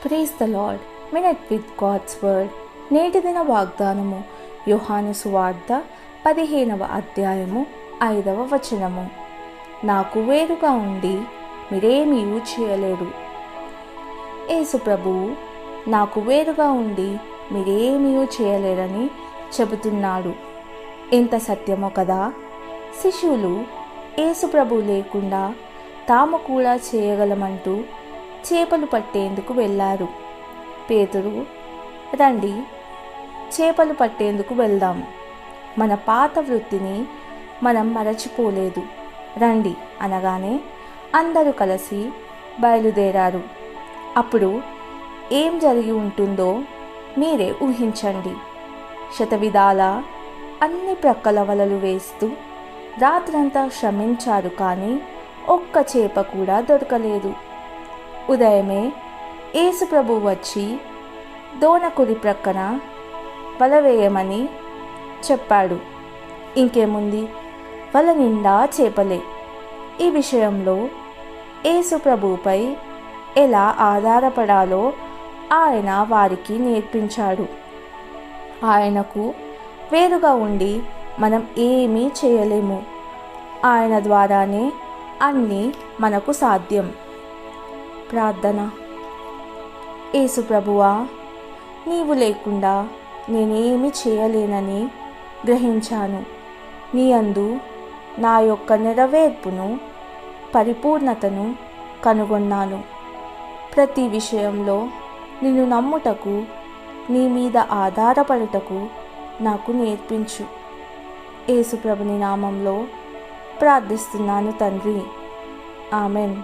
Praise the lord. Minute with god's word. నేటి దిన వాగ్దానము యోహాను సువార్త 15వ అధ్యాయము 5వ వచనము. నాకు వేరుగా ఉండి మీరేమీ చేయలేరు. యేసు ప్రభువు నాకు వేరుగా ఉండి మీరేమీ చేయలేరని చెబుతున్నాడు. ఎంత సత్యమో కదా. శిష్యులు యేసు ప్రభువు లేకుండా తాము కూడా చేయగలమంటూ చేపలు పట్టేందుకు వెళ్ళారు. పేతురు, రండి చేపలు పట్టేందుకు వెళ్దాం, మన పాత వృత్తిని మనం మరచిపోలేదు, రండి అనగానే అందరూ కలిసి బయలుదేరారు. అప్పుడు ఏం జరిగి ఉంటుందో మీరే ఊహించండి. శతవిధాల అన్ని ప్రక్కల వలలు వేస్తూ రాత్రంతా శ్రమించారు, కానీ ఒక్క చేప కూడా దొరకలేదు. ఉదయమే యేసు ప్రభు వచ్చి దోణ కుడి ప్రక్కన వల వేయమని చెప్పాడు. ఇంకేముంది, వల నిండా చేపలే. ఈ విషయంలో యేసు ప్రభువుపై ఎలా ఆధారపడాలో ఆయన వారికి నేర్పించాడు. ఆయనకు వేరుగా ఉండి మనం ఏమీ చేయలేము. ఆయన ద్వారానే అన్నీ మనకు సాధ్యం. ప్రార్థన. యేసు ప్రభువా, నీవు లేకుండా నేనేమి చేయలేనని గ్రహించాను. నీ యందు నా యొక్క నెరవేర్పును, పరిపూర్ణతను కనుగొన్నాను. ప్రతి విషయంలో నిన్ను నమ్ముటకు, నీ మీద ఆధారపడుటకు నాకు నేర్పించు. యేసు ప్రభుని నామంలో ప్రార్థిస్తున్నాను తండ్రి. ఆమెన్.